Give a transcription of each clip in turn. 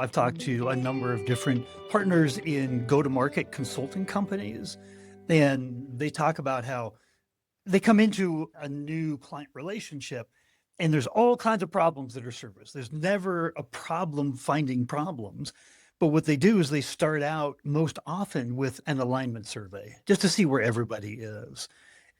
I've talked to a number of different partners in go-to-market consulting companies, and they talk about how they come into a new client relationship and there's all kinds of problems that are surfaced. There's never a problem finding problems. But what they do is they start out most often with an alignment survey just to see where everybody is.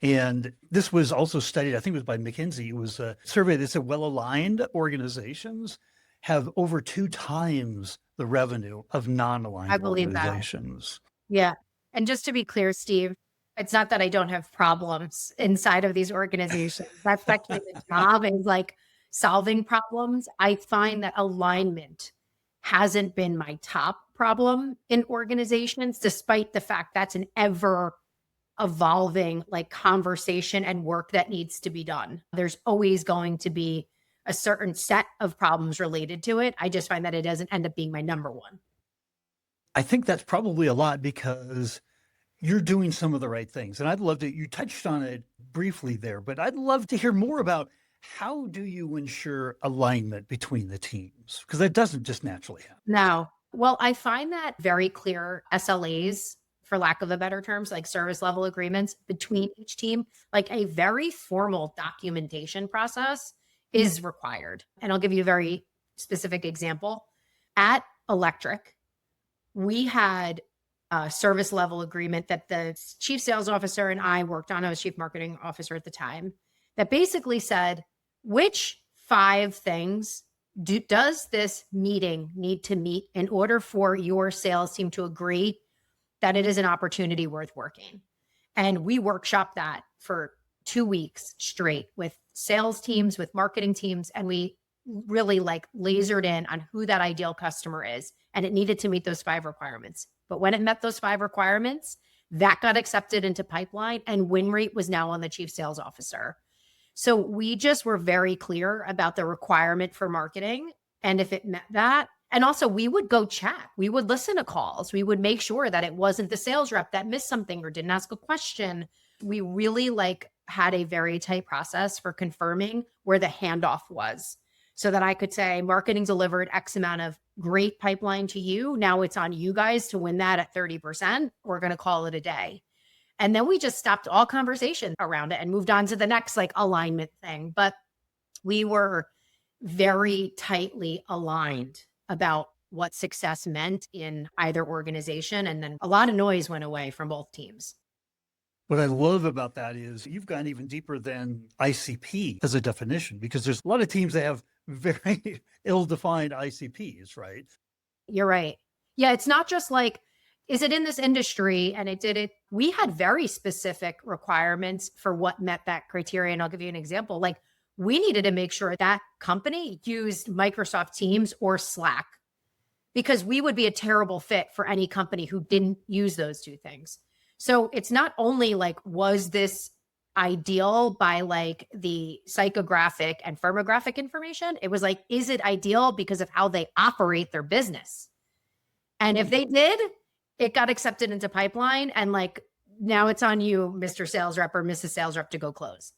And this was also studied, I think it was by McKinsey. It was a survey that said well-aligned organizations have over 2 times the revenue of I non-aligned believe that. organizations. Yeah. And just to be clear, Steve, it's not that I don't have problems inside of these organizations. That's actually the job, is like solving problems. I find that alignment hasn't been my top problem in organizations, despite the fact that's an ever evolving like conversation and work that needs to be done. There's always going to be a certain set of problems related to it. I just find that it doesn't end up being my number one. I think that's probably a lot because you're doing some of the right things. And I'd love to, you touched on it briefly there, but I'd love to hear more about how do you ensure alignment between the teams? Because that doesn't just naturally happen. No. Well, I find that very clear SLAs, for lack of a better terms, like service level agreements between each team, like a very formal documentation process is required. And I'll give you a very specific example. At Electric, we had a service level agreement that the chief sales officer and I worked on. I was chief marketing officer at the time, that basically said, which 5 things does this meeting need to meet in order for your sales team to agree that it is an opportunity worth working? And we workshopped that for 2 weeks straight with sales teams, with marketing teams, and we really like lasered in on who that ideal customer is. And it needed to meet those 5 requirements. But when it met those 5 requirements, that got accepted into pipeline, and win rate was now on the chief sales officer. So we just were very clear about the requirement for marketing. And if it met that, and also we would go chat, we would listen to calls, we would make sure that it wasn't the sales rep that missed something or didn't ask a question. We really like had a very tight process for confirming where the handoff was, so that I could say marketing delivered X amount of great pipeline to you. Now it's on you guys to win that at 30%. We're going to call it a day. And then we just stopped all conversation around it and moved on to the next like alignment thing. But we were very tightly aligned about what success meant in either organization. And then a lot of noise went away from both teams. What I love about that is you've gone even deeper than ICP as a definition, because there's a lot of teams that have very ill-defined ICPs, right? You're right. Yeah, it's not just like, is it in this industry? And it did it. We had very specific requirements for what met that criteria. And I'll give you an example. Like, we needed to make sure that company used Microsoft Teams or Slack, because we would be a terrible fit for any company who didn't use those 2 things. So it's not only like, was this ideal by like the psychographic and firmographic information? It was like, is it ideal because of how they operate their business? And if they did, it got accepted into pipeline. And like, now it's on you, Mr. Sales Rep or Mrs. Sales Rep, to go close.